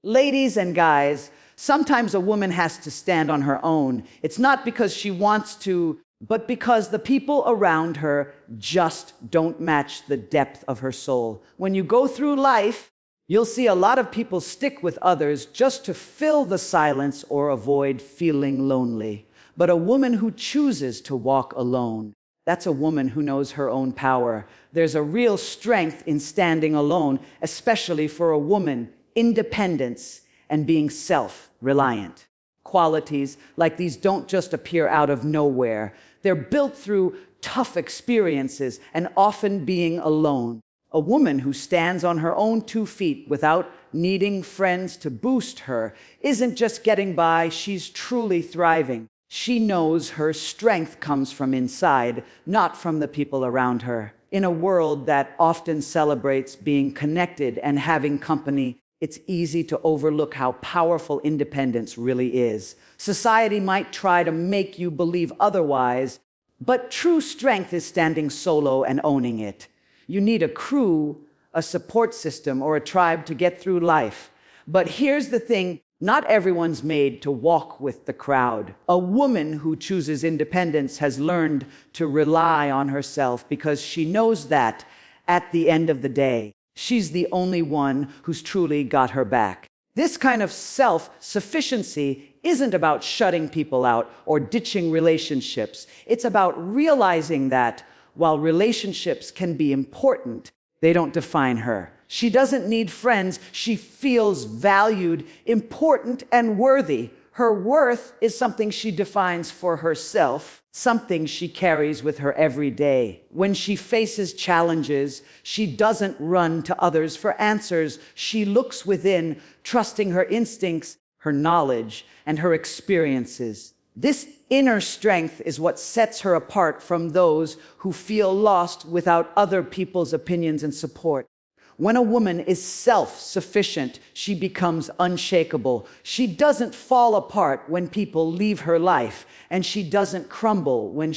Ladies and guys, sometimes a woman has to stand on her own. It's not because she wants to, but because the people around her just don't match the depth of her soul. When you go through life, you'll see a lot of people stick with others just to fill the silence or avoid feeling lonely. But a woman who chooses to walk alone, that's a woman who knows her own power. There's a real strength in standing alone, especially for a woman. Independence and being self-reliant. Qualities like these don't just appear out of nowhere. They're built through tough experiences and often being alone. A woman who stands on her own 2 feet without needing friends to boost her isn't just getting by, she's truly thriving. She knows her strength comes from inside, not from the people around her. In a world that often celebrates being connected and having company, it's easy to overlook how powerful independence really is. Society might try to make you believe otherwise, but true strength is standing solo and owning it. You need a crew, a support system, or a tribe to get through life. But here's the thing, not everyone's made to walk with the crowd. A woman who chooses independence has learned to rely on herself because she knows that at the end of the day, she's the only one who's truly got her back. This kind of self-sufficiency isn't about shutting people out or ditching relationships. It's about realizing that while relationships can be important, they don't define her. She doesn't need friends. She feels valued, important, and worthy. Her worth is something she defines for herself, something she carries with her every day. When she faces challenges, she doesn't run to others for answers. She looks within, trusting her instincts, her knowledge, and her experiences. This inner strength is what sets her apart from those who feel lost without other people's opinions and support. When a woman is self-sufficient, she becomes unshakable. She doesn't fall apart when people leave her life, and she doesn't crumble when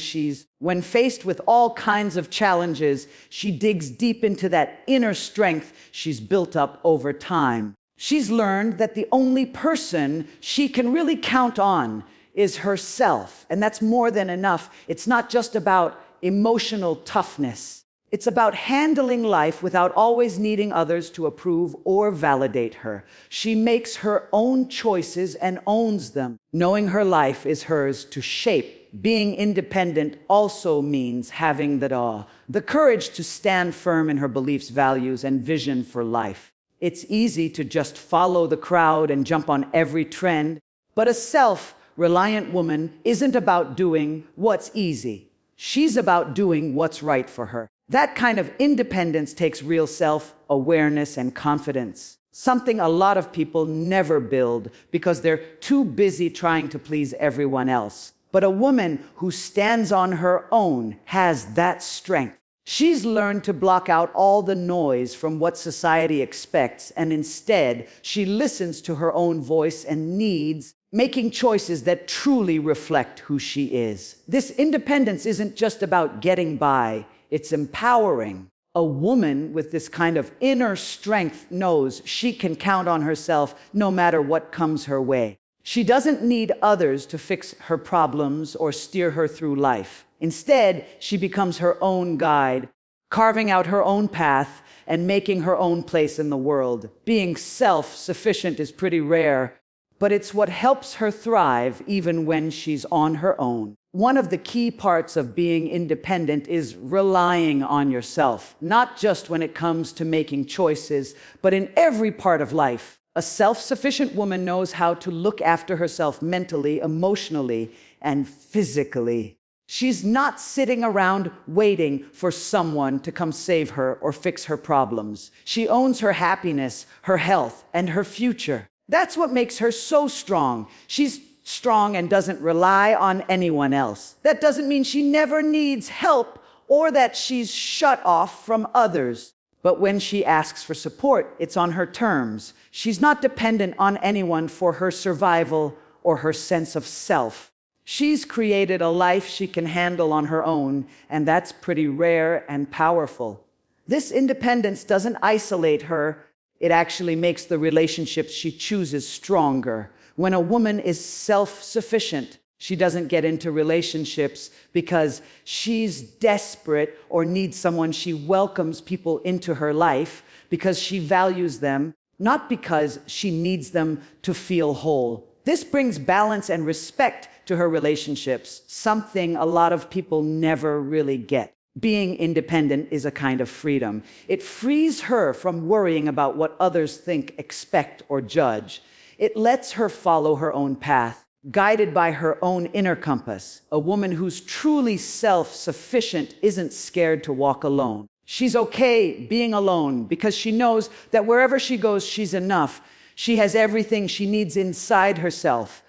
faced with all kinds of challenges. She digs deep into that inner strength she's built up over time. She's learned that the only person she can really count on is herself, and that's more than enough. It's not just about emotional toughness. It's about handling life without always needing others to approve or validate her. She makes her own choices and owns them, knowing her life is hers to shape. Being independent also means having the courage to stand firm in her beliefs, values, and vision for life. It's easy to just follow the crowd and jump on every trend, but a self-reliant woman isn't about doing what's easy. She's about doing what's right for her. That kind of independence takes real self-awareness and confidence, something a lot of people never build because they're too busy trying to please everyone else. But a woman who stands on her own has that strength. She's learned to block out all the noise from what society expects, and instead, she listens to her own voice and needs, making choices that truly reflect who she is. This independence isn't just about getting by. It's empowering. A woman with this kind of inner strength knows she can count on herself no matter what comes her way. She doesn't need others to fix her problems or steer her through life. Instead, she becomes her own guide, carving out her own path and making her own place in the world. Being self-sufficient is pretty rare, but it's what helps her thrive even when she's on her own. One of the key parts of being independent is relying on yourself, not just when it comes to making choices, but in every part of life. A self-sufficient woman knows how to look after herself mentally, emotionally, and physically. She's not sitting around waiting for someone to come save her or fix her problems. She owns her happiness, her health, and her future. That's what makes her so strong. She's strong and doesn't rely on anyone else. That doesn't mean she never needs help or that she's shut off from others. But when she asks for support, it's on her terms. She's not dependent on anyone for her survival or her sense of self. She's created a life she can handle on her own, and that's pretty rare and powerful. This independence doesn't isolate her. It actually makes the relationships she chooses stronger. When a woman is self-sufficient, she doesn't get into relationships because she's desperate or needs someone. She welcomes people into her life because she values them, not because she needs them to feel whole. This brings balance and respect to her relationships, something a lot of people never really get. Being independent is a kind of freedom. It frees her from worrying about what others think, expect, or judge. It lets her follow her own path, guided by her own inner compass. A woman who's truly self-sufficient isn't scared to walk alone. She's okay being alone because she knows that wherever she goes, she's enough. She has everything she needs inside herself,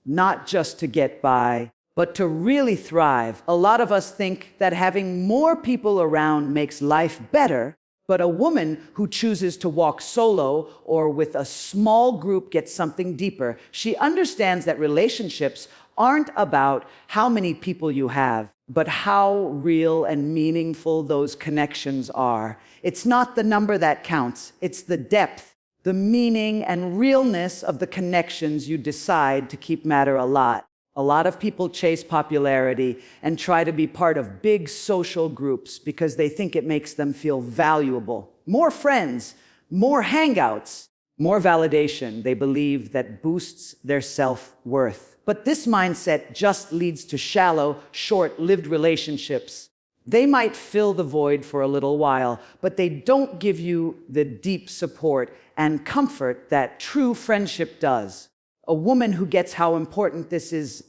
not just to get by, but to really thrive. A lot of us think that having more people around makes life better, but a woman who chooses to walk solo or with a small group gets something deeper. She understands that relationships aren't about how many people you have, but how real and meaningful those connections are. It's not the number that counts, it's the depth, the meaning and realness of the connections you decide to keep matter a lot. A lot of people chase popularity and try to be part of big social groups because they think it makes them feel valuable. More friends, more hangouts, more validation. They believe that boosts their self-worth. But this mindset just leads to shallow, short-lived relationships. They might fill the void for a little while, but they don't give you the deep support and comfort that true friendship does. A woman who gets how important this is,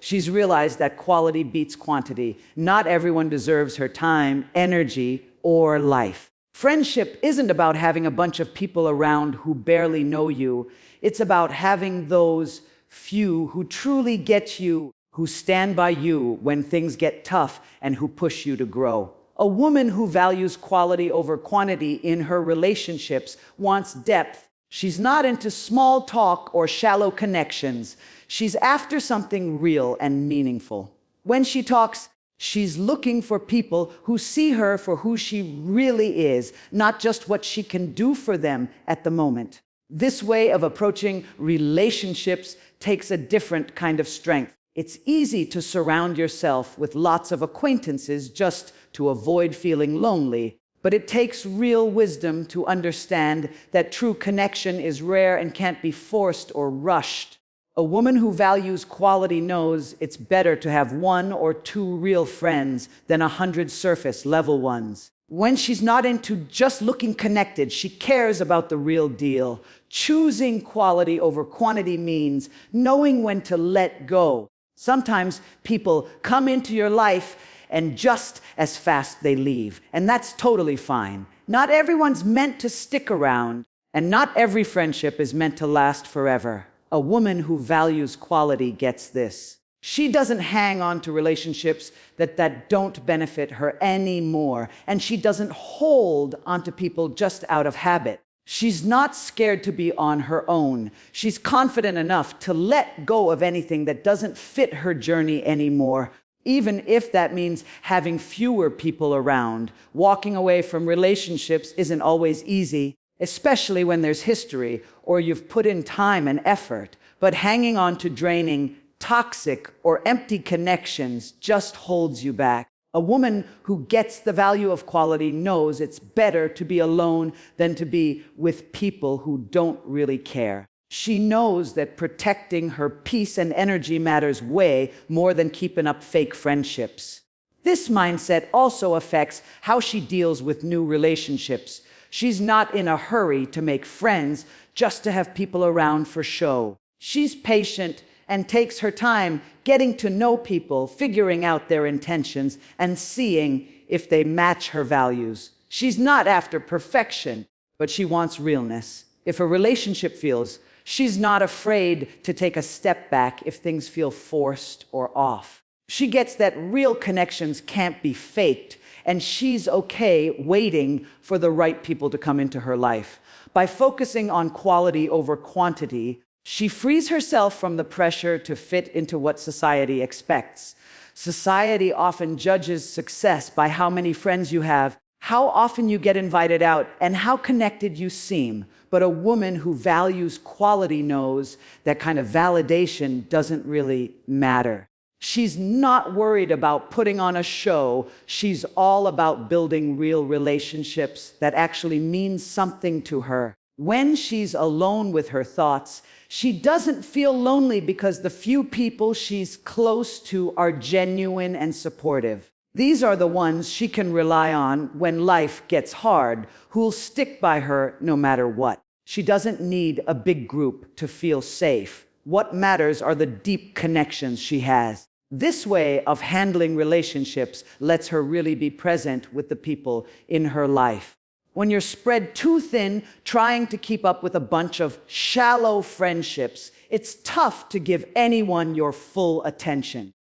she's realized that quality beats quantity. Not everyone deserves her time, energy, or life. Friendship isn't about having a bunch of people around who barely know you. It's about having those few who truly get you, who stand by you when things get tough, and who push you to grow. A woman who values quality over quantity in her relationships wants depth. She's not into small talk or shallow connections. She's after something real and meaningful. When she talks, she's looking for people who see her for who she really is, not just what she can do for them at the moment. This way of approaching relationships takes a different kind of strength. It's easy to surround yourself with lots of acquaintances just to avoid feeling lonely. But it takes real wisdom to understand that true connection is rare and can't be forced or rushed. A woman who values quality knows it's better to have 1 or 2 real friends than 100 surface-level ones. When she's not into just looking connected, she cares about the real deal. Choosing quality over quantity means knowing when to let go. Sometimes people come into your life and just as fast they leave. And that's totally fine. Not everyone's meant to stick around, and not every friendship is meant to last forever. A woman who values quality gets this. She doesn't hang on to relationships that don't benefit her anymore, and she doesn't hold onto people just out of habit. She's not scared to be on her own. She's confident enough to let go of anything that doesn't fit her journey anymore. Even if that means having fewer people around. Walking away from relationships isn't always easy, especially when there's history or you've put in time and effort. But hanging on to draining, toxic, or empty connections just holds you back. A woman who gets the value of quality knows it's better to be alone than to be with people who don't really care. She knows that protecting her peace and energy matters way more than keeping up fake friendships. This mindset also affects how she deals with new relationships. She's not in a hurry to make friends just to have people around for show. She's patient and takes her time getting to know people, figuring out their intentions, and seeing if they match her values. She's not after perfection, but she wants realness. If a relationship feels, she's not afraid to take a step back if things feel forced or off. She gets that real connections can't be faked, and she's okay waiting for the right people to come into her life. By focusing on quality over quantity, she frees herself from the pressure to fit into what society expects. Society often judges success by how many friends you have, how often you get invited out, and how connected you seem. But a woman who values quality knows that kind of validation doesn't really matter. She's not worried about putting on a show. She's all about building real relationships that actually mean something to her. When she's alone with her thoughts, she doesn't feel lonely because the few people she's close to are genuine and supportive. These are the ones she can rely on when life gets hard, who'll stick by her no matter what. She doesn't need a big group to feel safe. What matters are the deep connections she has. This way of handling relationships lets her really be present with the people in her life. When you're spread too thin, trying to keep up with a bunch of shallow friendships, it's tough to give anyone your full attention.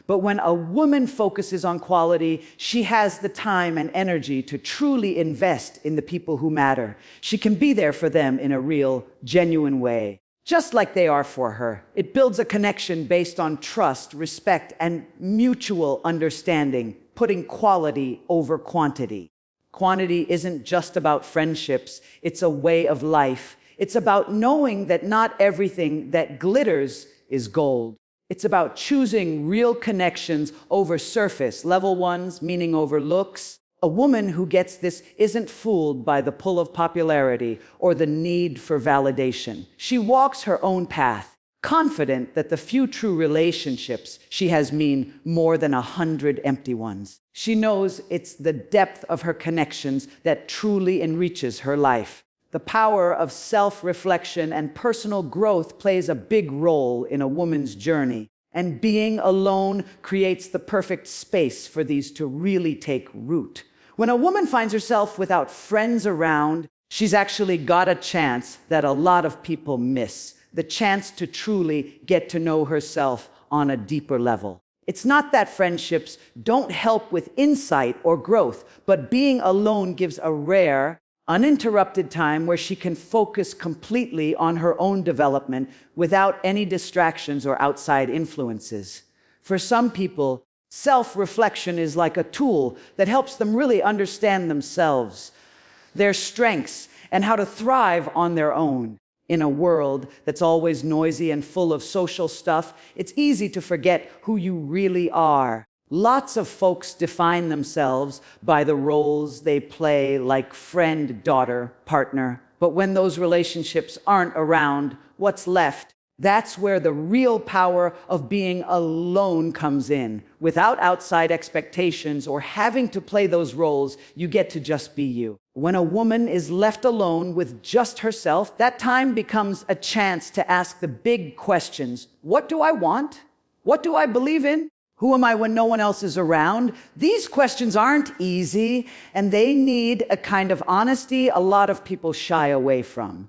But when a woman focuses on quality, she has the time and energy to truly invest in the people who matter. She can be there for them in a real, genuine way, just like they are for her. It builds a connection based on trust, respect, and mutual understanding, putting quality over quantity. Quantity isn't just about friendships, it's a way of life. It's about knowing that not everything that glitters is gold. It's about choosing real connections over surface level ones, meaning over looks. A woman who gets this isn't fooled by the pull of popularity or the need for validation. She walks her own path, confident that the few true relationships she has mean more than 100 empty ones. She knows it's the depth of her connections that truly enriches her life. The power of self-reflection and personal growth plays a big role in a woman's journey, and being alone creates the perfect space for these to really take root. When a woman finds herself without friends around, she's actually got a chance that a lot of people miss, the chance to truly get to know herself on a deeper level. It's not that friendships don't help with insight or growth, but being alone gives a rare, uninterrupted time where she can focus completely on her own development without any distractions or outside influences. For some people, self-reflection is like a tool that helps them really understand themselves, their strengths, and how to thrive on their own. In a world that's always noisy and full of social stuff, it's easy to forget who you really are. Lots of folks define themselves by the roles they play, like friend, daughter, partner. But when those relationships aren't around, what's left? That's where the real power of being alone comes in. Without outside expectations or having to play those roles, you get to just be you. When a woman is left alone with just herself, that time becomes a chance to ask the big questions. What do I want? What do I believe in? Who am I when no one else is around? These questions aren't easy, and they need a kind of honesty a lot of people shy away from.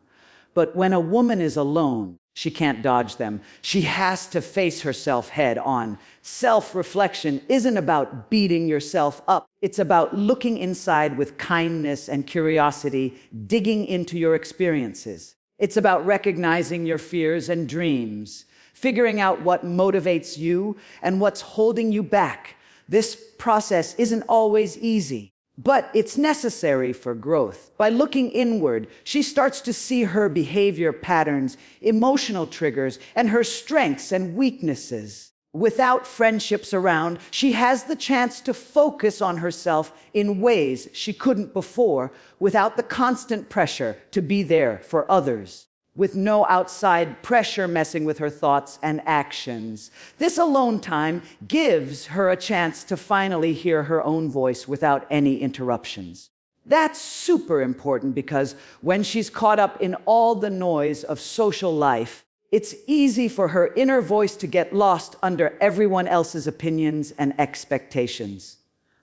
But when a woman is alone, she can't dodge them. She has to face herself head on. Self-reflection isn't about beating yourself up. It's about looking inside with kindness and curiosity, digging into your experiences. It's about recognizing your fears and dreams, figuring out what motivates you and what's holding you back. This process isn't always easy, but it's necessary for growth. By looking inward, she starts to see her behavior patterns, emotional triggers, and her strengths and weaknesses. Without friendships around, she has the chance to focus on herself in ways she couldn't before, without the constant pressure to be there for others, with no outside pressure messing with her thoughts and actions. This alone time gives her a chance to finally hear her own voice without any interruptions. That's super important because when she's caught up in all the noise of social life, it's easy for her inner voice to get lost under everyone else's opinions and expectations.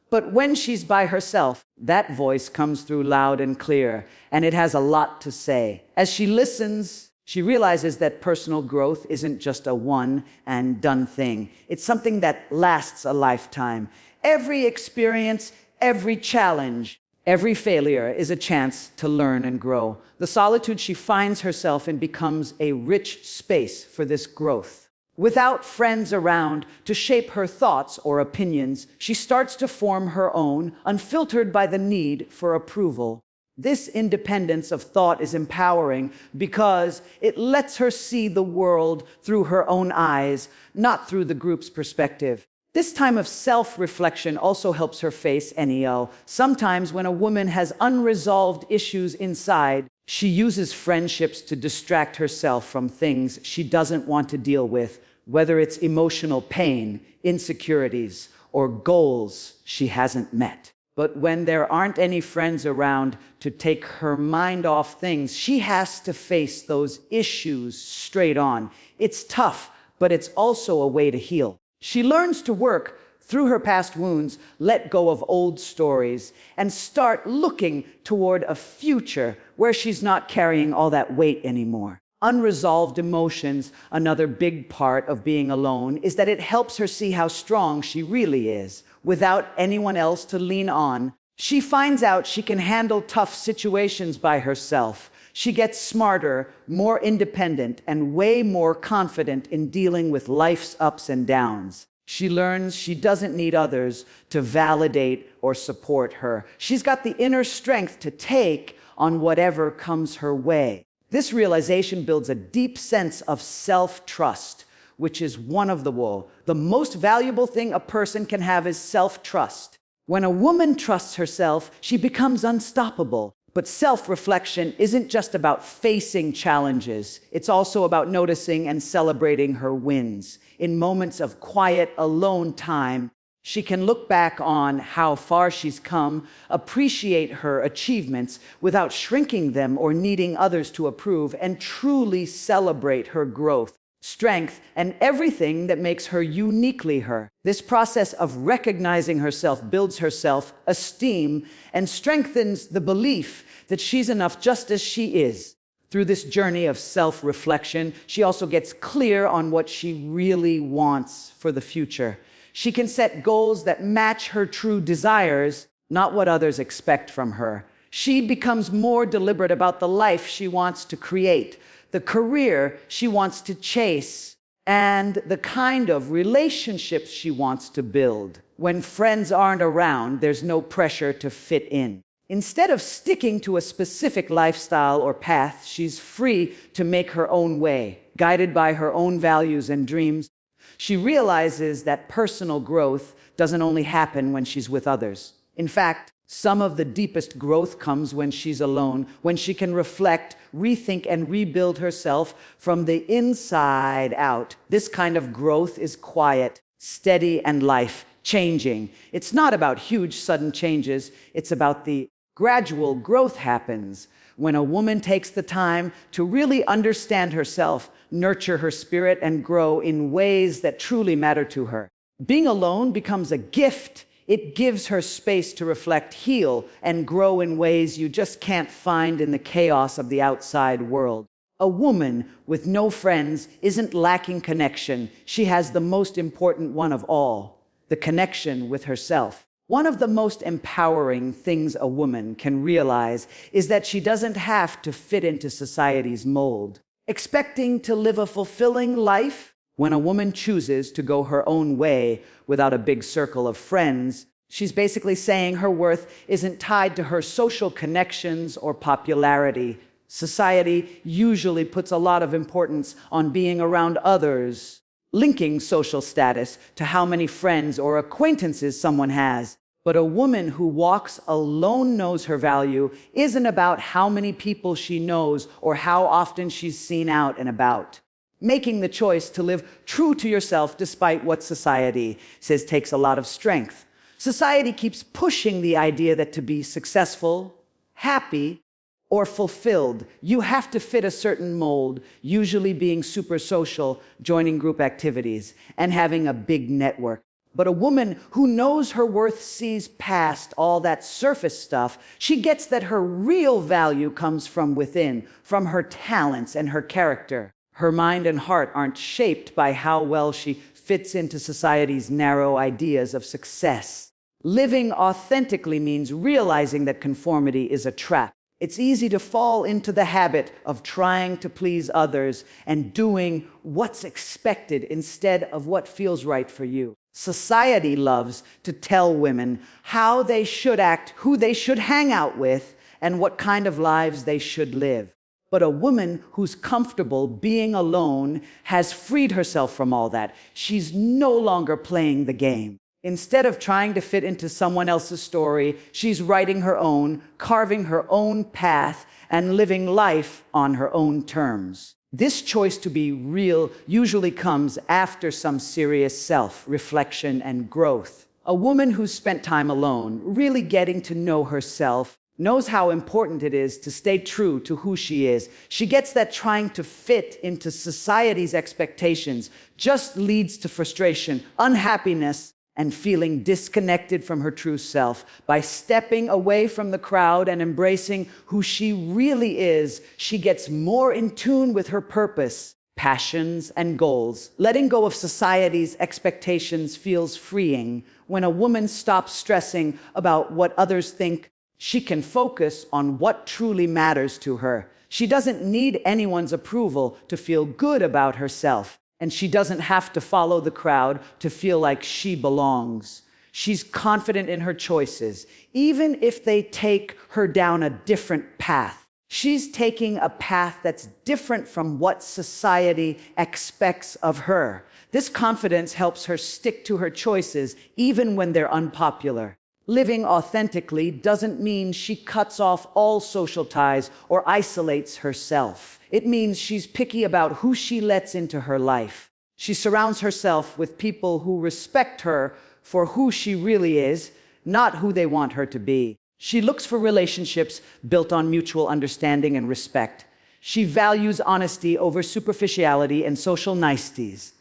But when she's by herself, that voice comes through loud and clear, and it has a lot to say. As she listens, she realizes that personal growth isn't just a one-and-done thing. It's something that lasts a lifetime. Every experience, every challenge, every failure is a chance to learn and grow. The solitude she finds herself in becomes a rich space for this growth. Without friends around to shape her thoughts or opinions, she starts to form her own, unfiltered by the need for approval. This independence of thought is empowering because it lets her see the world through her own eyes, not through the group's perspective. This time of self-reflection also helps her face NEO. Sometimes when a woman has unresolved issues inside, she uses friendships to distract herself from things she doesn't want to deal with, whether it's emotional pain, insecurities, or goals she hasn't met. But when there aren't any friends around to take her mind off things, she has to face those issues straight on. It's tough, but it's also a way to heal. She learns to work through her past wounds, let go of old stories, and start looking toward a future where she's not carrying all that weight anymore. Unresolved emotions, another big part of being alone, is that it helps her see how strong she really is. Without anyone else to lean on, she finds out she can handle tough situations by herself. She gets smarter, more independent, and way more confident in dealing with life's ups and downs. She learns she doesn't need others to validate or support her. She's got the inner strength to take on whatever comes her way. This realization builds a deep sense of self-trust, which is one of the most valuable thing a person can have is self-trust. When a woman trusts herself, she becomes unstoppable. But self-reflection isn't just about facing challenges. It's also about noticing and celebrating her wins. In moments of quiet, alone time, she can look back on how far she's come, appreciate her achievements without shrinking them or needing others to approve, and truly celebrate her growth, strength, and everything that makes her uniquely her. This process of recognizing herself builds her self-esteem and strengthens the belief that she's enough just as she is. Through this journey of self-reflection, she also gets clear on what she really wants for the future. She can set goals that match her true desires, not what others expect from her. She becomes more deliberate about the life she wants to create, the career she wants to chase, and the kind of relationships she wants to build. When friends aren't around, there's no pressure to fit in. Instead of sticking to a specific lifestyle or path, she's free to make her own way, guided by her own values and dreams. She realizes that personal growth doesn't only happen when she's with others. In fact, some of the deepest growth comes when she's alone, when she can reflect, rethink, and rebuild herself from the inside out. This kind of growth is quiet, steady, and life-changing. It's not about huge, sudden changes. It's about the gradual growth happens when a woman takes the time to really understand herself, nurture her spirit, and grow in ways that truly matter to her. Being alone becomes a gift. It gives her space to reflect, heal, and grow in ways you just can't find in the chaos of the outside world. A woman with no friends isn't lacking connection. She has the most important one of all, the connection with herself. One of the most empowering things a woman can realize is that she doesn't have to fit into society's mold. Expecting to live a fulfilling life, when a woman chooses to go her own way without a big circle of friends, she's basically saying her worth isn't tied to her social connections or popularity. Society usually puts a lot of importance on being around others, linking social status to how many friends or acquaintances someone has. But a woman who walks alone knows her value isn't about how many people she knows or how often she's seen out and about. Making the choice to live true to yourself despite what society says takes a lot of strength. Society keeps pushing the idea that to be successful, happy, or fulfilled, you have to fit a certain mold, usually being super social, joining group activities, and having a big network. But a woman who knows her worth sees past all that surface stuff. She gets that her real value comes from within, from her talents and her character. Her mind and heart aren't shaped by how well she fits into society's narrow ideas of success. Living authentically means realizing that conformity is a trap. It's easy to fall into the habit of trying to please others and doing what's expected instead of what feels right for you. Society loves to tell women how they should act, who they should hang out with, and what kind of lives they should live. But a woman who's comfortable being alone has freed herself from all that. She's no longer playing the game. Instead of trying to fit into someone else's story, she's writing her own, carving her own path, and living life on her own terms. This choice to be real usually comes after some serious self-reflection and growth. A woman who's spent time alone, really getting to know herself, knows how important it is to stay true to who she is. She gets that trying to fit into society's expectations just leads to frustration, unhappiness, and feeling disconnected from her true self. By stepping away from the crowd and embracing who she really is, she gets more in tune with her purpose, passions, and goals. Letting go of society's expectations feels freeing. When a woman stops stressing about what others think, she can focus on what truly matters to her. She doesn't need anyone's approval to feel good about herself. And she doesn't have to follow the crowd to feel like she belongs. She's confident in her choices, even if they take her down a different path. She's taking a path that's different from what society expects of her. This confidence helps her stick to her choices, even when they're unpopular. Living authentically doesn't mean she cuts off all social ties or isolates herself. It means she's picky about who she lets into her life. She surrounds herself with people who respect her for who she really is, not who they want her to be. She looks for relationships built on mutual understanding and respect. She values honesty over superficiality and social niceties.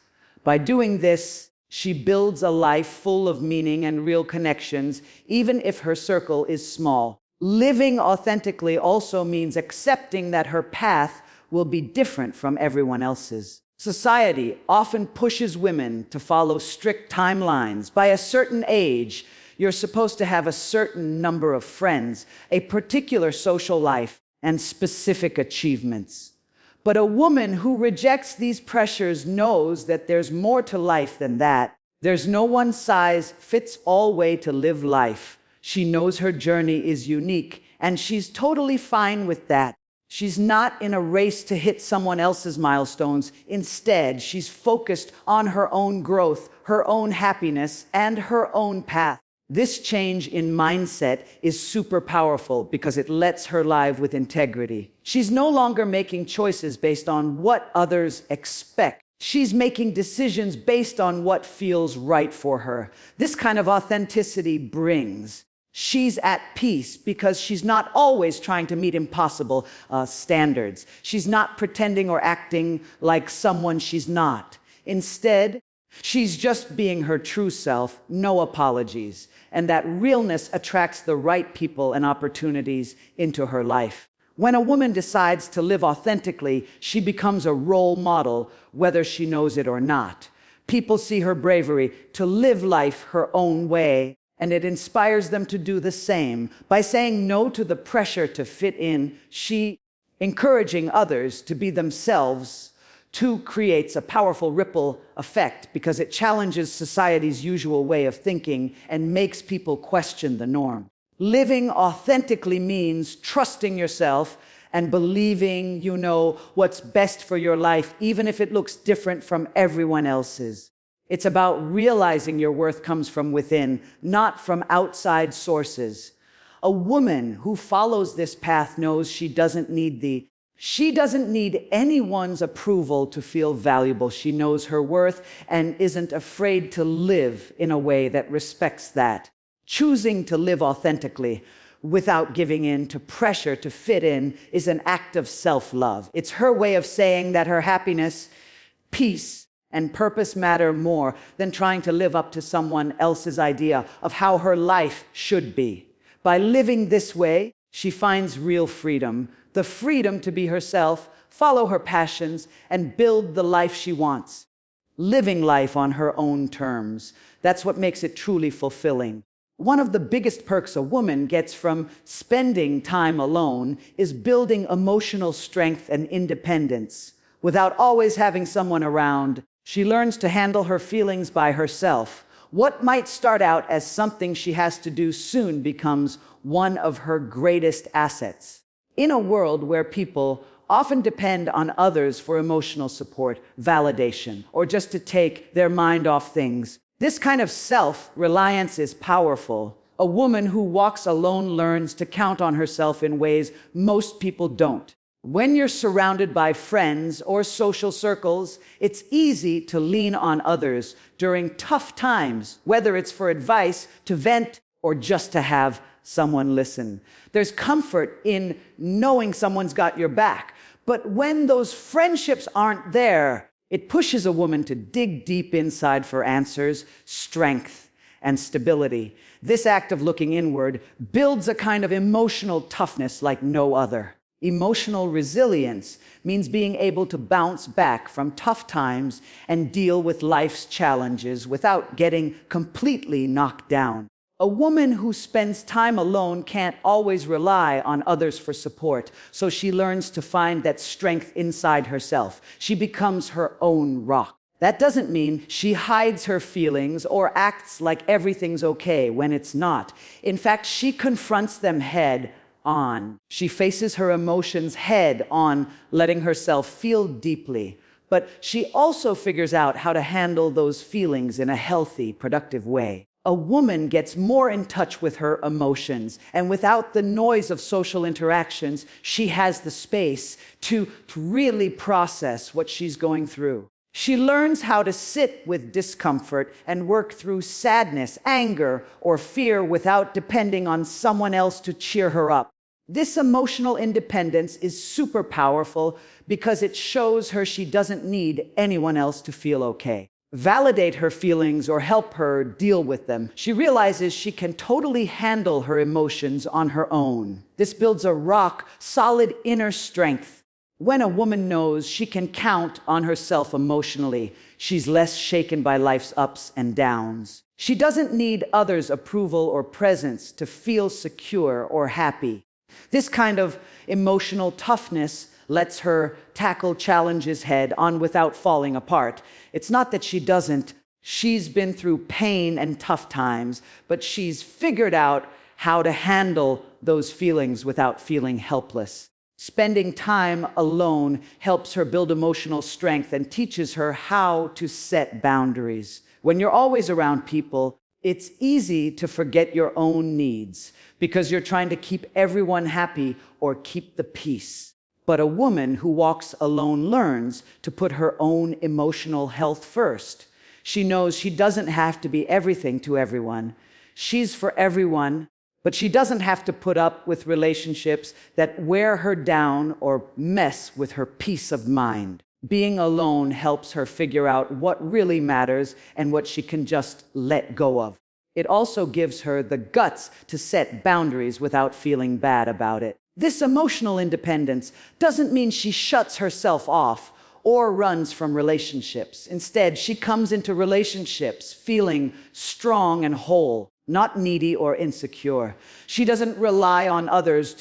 By doing this, she builds a life full of meaning and real connections, even if her circle is small. Living authentically also means accepting that her path will be different from everyone else's. Society often pushes women to follow strict timelines. By a certain age, you're supposed to have a certain number of friends, a particular social life, and specific achievements. But a woman who rejects these pressures knows that there's more to life than that. There's no one-size-fits-all way to live life. She knows her journey is unique, and she's totally fine with that. She's not in a race to hit someone else's milestones. Instead, she's focused on her own growth, her own happiness, and her own path. This change in mindset is super powerful because it lets her live with integrity. She's no longer making choices based on what others expect. She's making decisions based on what feels right for her. This kind of authenticity brings. She's at peace because she's not always trying to meet impossible standards. She's not pretending or acting like someone she's not. Instead, she's just being her true self, no apologies. And that realness attracts the right people and opportunities into her life. When a woman decides to live authentically, she becomes a role model, whether she knows it or not. People see her bravery to live life her own way, and it inspires them to do the same. By saying no to the pressure to fit in, she encouraging others to be themselves too creates a powerful ripple effect because it challenges society's usual way of thinking and makes people question the norm. Living authentically means trusting yourself and believing you know what's best for your life, even if it looks different from everyone else's. It's about realizing your worth comes from within, not from outside sources. A woman who follows this path knows she doesn't need anyone's approval to feel valuable. She knows her worth and isn't afraid to live in a way that respects that. Choosing to live authentically without giving in to pressure to fit in is an act of self-love. It's her way of saying that her happiness, peace, and purpose matter more than trying to live up to someone else's idea of how her life should be. By living this way, she finds real freedom, the freedom to be herself, follow her passions, and build the life she wants. Living life on her own terms. That's what makes it truly fulfilling. One of the biggest perks a woman gets from spending time alone is building emotional strength and independence. Without always having someone around, she learns to handle her feelings by herself. What might start out as something she has to do soon becomes one of her greatest assets. In a world where people often depend on others for emotional support, validation, or just to take their mind off things, this kind of self-reliance is powerful. A woman who walks alone learns to count on herself in ways most people don't. When you're surrounded by friends or social circles, it's easy to lean on others during tough times, whether it's for advice, to vent, or just to have someone listen. There's comfort in knowing someone's got your back. But when those friendships aren't there, it pushes a woman to dig deep inside for answers, strength, and stability. This act of looking inward builds a kind of emotional toughness like no other. Emotional resilience means being able to bounce back from tough times and deal with life's challenges without getting completely knocked down. A woman who spends time alone can't always rely on others for support, so she learns to find that strength inside herself. She becomes her own rock. That doesn't mean she hides her feelings or acts like everything's okay when it's not. In fact, she confronts them head on. She faces her emotions head on, letting herself feel deeply. But she also figures out how to handle those feelings in a healthy, productive way. A woman gets more in touch with her emotions, and without the noise of social interactions, she has the space to really process what she's going through. She learns how to sit with discomfort and work through sadness, anger, or fear without depending on someone else to cheer her up. This emotional independence is super powerful because it shows her she doesn't need anyone else to feel okay. Validate her feelings or help her deal with them. She realizes she can totally handle her emotions on her own. This builds a rock, solid inner strength. When a woman knows she can count on herself emotionally, she's less shaken by life's ups and downs. She doesn't need others' approval or presence to feel secure or happy. This kind of emotional toughness lets her tackle challenges head on without falling apart. It's not that she doesn't. She's been through pain and tough times, but she's figured out how to handle those feelings without feeling helpless. Spending time alone helps her build emotional strength and teaches her how to set boundaries. When you're always around people, it's easy to forget your own needs because you're trying to keep everyone happy or keep the peace. But a woman who walks alone learns to put her own emotional health first. She knows she doesn't have to be everything to everyone. She's for everyone, but she doesn't have to put up with relationships that wear her down or mess with her peace of mind. Being alone helps her figure out what really matters and what she can just let go of. It also gives her the guts to set boundaries without feeling bad about it. This emotional independence doesn't mean she shuts herself off or runs from relationships. Instead, she comes into relationships feeling strong and whole, not needy or insecure. She doesn't rely on others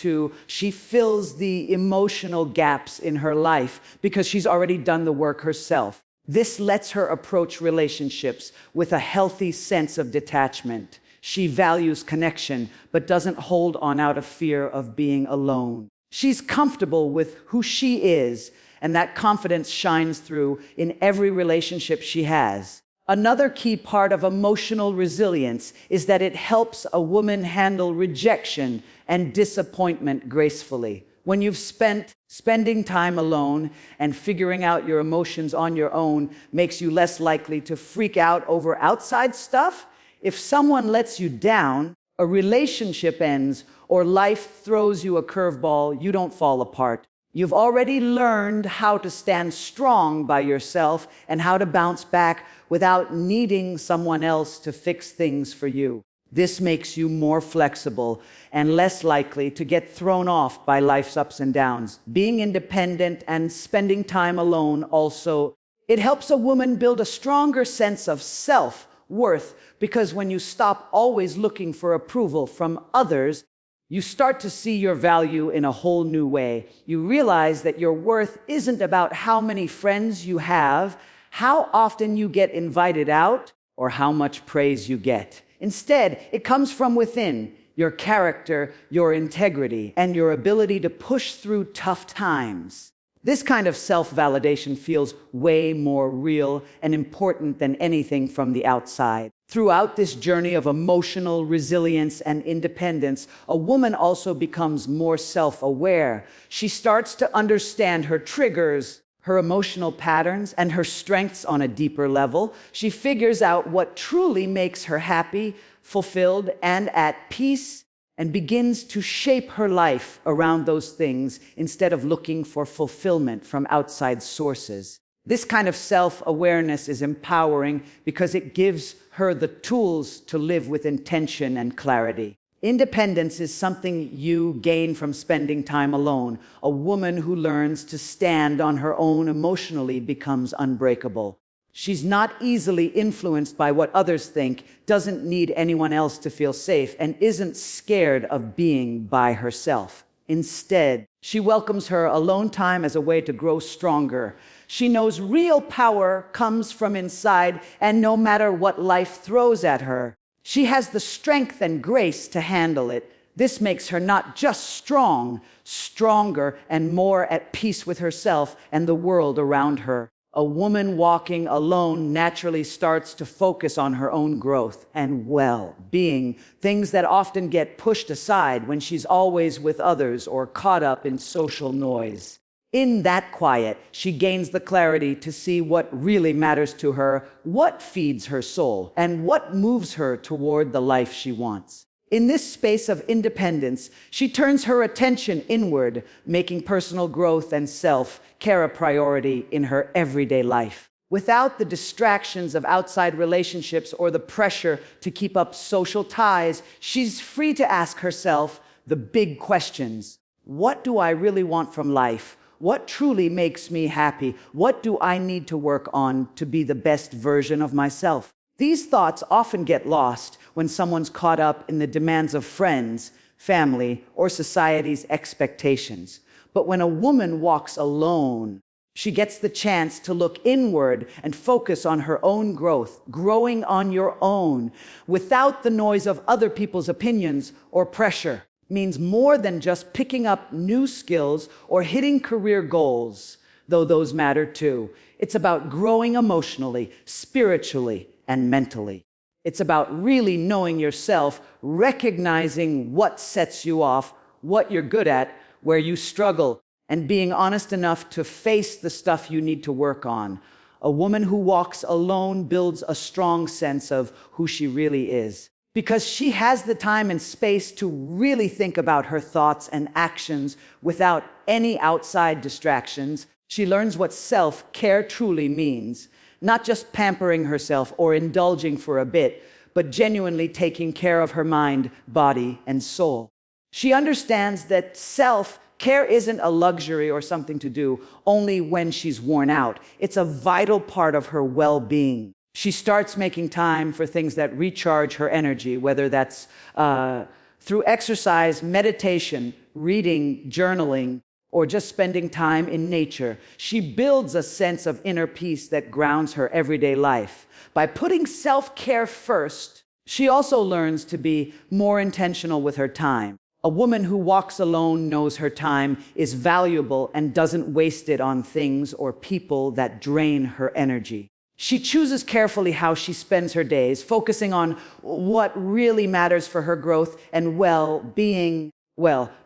she fills the emotional gaps in her life because she's already done the work herself. This lets her approach relationships with a healthy sense of detachment. She values connection, but doesn't hold on out of fear of being alone. She's comfortable with who she is, and that confidence shines through in every relationship she has. Another key part of emotional resilience is that it helps a woman handle rejection and disappointment gracefully. When you've spending time alone and figuring out your emotions on your own makes you less likely to freak out over outside stuff. If someone lets you down, a relationship ends, or life throws you a curveball, you don't fall apart. You've already learned how to stand strong by yourself and how to bounce back without needing someone else to fix things for you. This makes you more flexible and less likely to get thrown off by life's ups and downs. Being independent and spending time alone also, it helps a woman build a stronger sense of self worth, because when you stop always looking for approval from others, you start to see your value in a whole new way. You realize that your worth isn't about how many friends you have, how often you get invited out, or how much praise you get. Instead, it comes from within: your character, your integrity, and your ability to push through tough times. This kind of self-validation feels way more real and important than anything from the outside. Throughout this journey of emotional resilience and independence, a woman also becomes more self-aware. She starts to understand her triggers, her emotional patterns, and her strengths on a deeper level. She figures out what truly makes her happy, fulfilled, and at peace, and begins to shape her life around those things instead of looking for fulfillment from outside sources. This kind of self-awareness is empowering because it gives her the tools to live with intention and clarity. Independence is something you gain from spending time alone. A woman who learns to stand on her own emotionally becomes unbreakable. She's not easily influenced by what others think, doesn't need anyone else to feel safe, and isn't scared of being by herself. Instead, she welcomes her alone time as a way to grow stronger. She knows real power comes from inside, and no matter what life throws at her, she has the strength and grace to handle it. This makes her not just strong, stronger, and more at peace with herself and the world around her. A woman walking alone naturally starts to focus on her own growth and well-being, things that often get pushed aside when she's always with others or caught up in social noise. In that quiet, she gains the clarity to see what really matters to her, what feeds her soul, and what moves her toward the life she wants. In this space of independence, she turns her attention inward, making personal growth and self-care a priority in her everyday life. Without the distractions of outside relationships or the pressure to keep up social ties, she's free to ask herself the big questions. What do I really want from life? What truly makes me happy? What do I need to work on to be the best version of myself? These thoughts often get lost when someone's caught up in the demands of friends, family, or society's expectations. But when a woman walks alone, she gets the chance to look inward and focus on her own growth. Growing on your own, without the noise of other people's opinions or pressure, means more than just picking up new skills or hitting career goals, though those matter too. It's about growing emotionally, spiritually, and mentally. It's about really knowing yourself, recognizing what sets you off, what you're good at, where you struggle, and being honest enough to face the stuff you need to work on. A woman who walks alone builds a strong sense of who she really is, because she has the time and space to really think about her thoughts and actions without any outside distractions. She learns what self-care truly means. Not just pampering herself or indulging for a bit, but genuinely taking care of her mind, body, and soul. She understands that self-care isn't a luxury or something to do only when she's worn out. It's a vital part of her well-being. She starts making time for things that recharge her energy, whether that's through exercise, meditation, reading, journaling, or just spending time in nature. She builds a sense of inner peace that grounds her everyday life. By putting self-care first, she also learns to be more intentional with her time. A woman who walks alone knows her time is valuable and doesn't waste it on things or people that drain her energy. She chooses carefully how she spends her days, focusing on what really matters for her growth and well-being.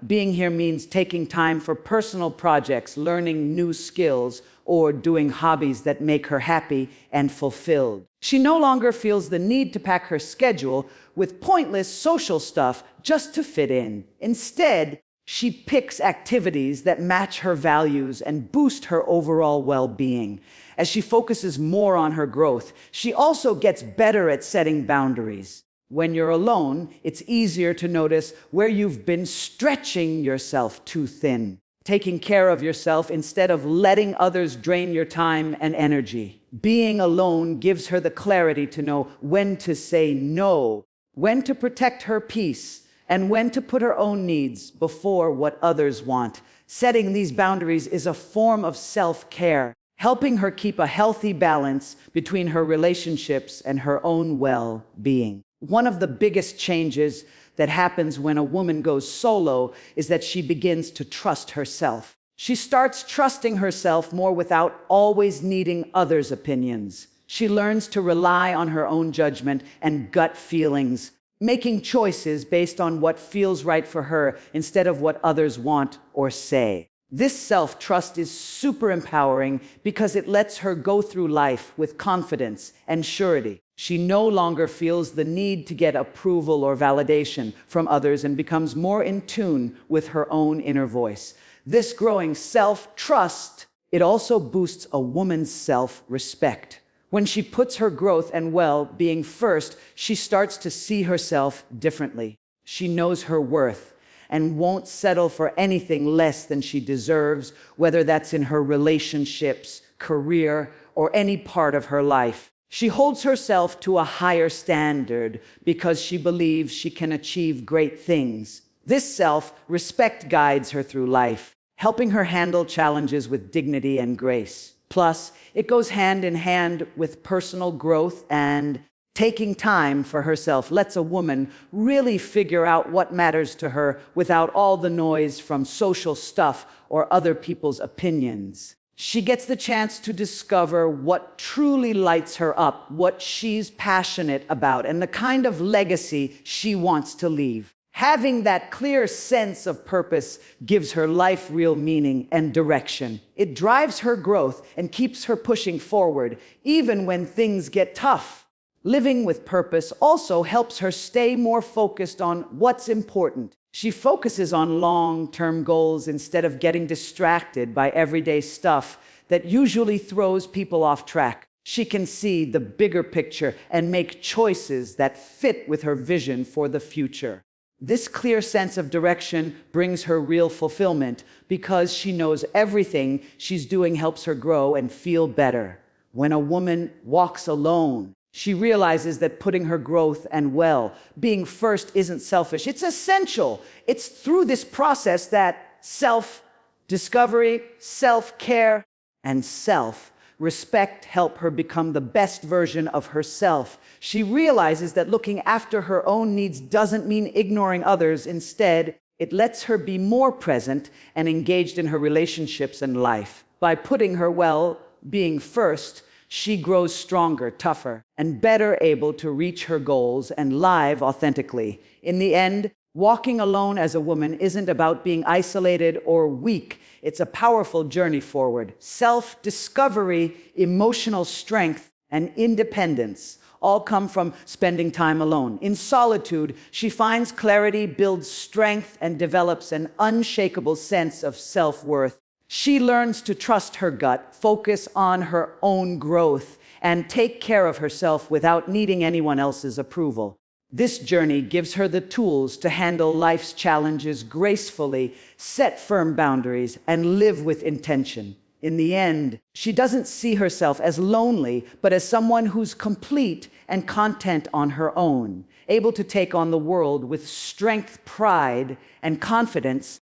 Being here means taking time for personal projects, learning new skills, or doing hobbies that make her happy and fulfilled. She no longer feels the need to pack her schedule with pointless social stuff just to fit in. Instead, she picks activities that match her values and boost her overall well-being. As she focuses more on her growth, she also gets better at setting boundaries. When you're alone, it's easier to notice where you've been stretching yourself too thin. taking care of yourself instead of letting others drain your time and energy. Being alone gives her the clarity to know when to say no, when to protect her peace, and when to put her own needs before what others want. Setting these boundaries is a form of self-care, helping her keep a healthy balance between her relationships and her own well-being. One of the biggest changes that happens when a woman goes solo is that she begins to trust herself. She starts trusting herself more without always needing others' opinions. She learns to rely on her own judgment and gut feelings, making choices based on what feels right for her instead of what others want or say. This self-trust is super empowering because it lets her go through life with confidence and surety. She no longer feels the need to get approval or validation from others and becomes more in tune with her own inner voice. This growing self-trust, it also boosts a woman's self-respect. When she puts her growth and well-being first, she starts to see herself differently. She knows her worth and won't settle for anything less than she deserves, whether that's in her relationships, career, or any part of her life. She holds herself to a higher standard because she believes she can achieve great things. This self-respect guides her through life, helping her handle challenges with dignity and grace. Plus, it goes hand in hand with personal growth, and taking time for herself lets a woman really figure out what matters to her without all the noise from social stuff or other people's opinions. She gets the chance to discover what truly lights her up, what she's passionate about, and the kind of legacy she wants to leave. Having that clear sense of purpose gives her life real meaning and direction. It drives her growth and keeps her pushing forward, even when things get tough. Living with purpose also helps her stay more focused on what's important. She focuses on long-term goals instead of getting distracted by everyday stuff that usually throws people off track. She can see the bigger picture and make choices that fit with her vision for the future. This clear sense of direction brings her real fulfillment because she knows everything she's doing helps her grow and feel better. When a woman walks alone, she realizes that putting her growth and well-being first isn't selfish. It's essential. It's through this process that self-discovery, self-care, and self-respect help her become the best version of herself. She realizes that looking after her own needs doesn't mean ignoring others. Instead, it lets her be more present and engaged in her relationships and life. By putting her well-being first, she grows stronger, tougher, and better able to reach her goals and live authentically. In the end, walking alone as a woman isn't about being isolated or weak. It's a powerful journey forward. Self-discovery, emotional strength, and independence all come from spending time alone. In solitude, she finds clarity, builds strength, and develops an unshakable sense of self-worth. She learns to trust her gut, focus on her own growth, and take care of herself without needing anyone else's approval. This journey gives her the tools to handle life's challenges gracefully, set firm boundaries, and live with intention. In the end, she doesn't see herself as lonely, but as someone who's complete and content on her own, able to take on the world with strength, pride, and confidence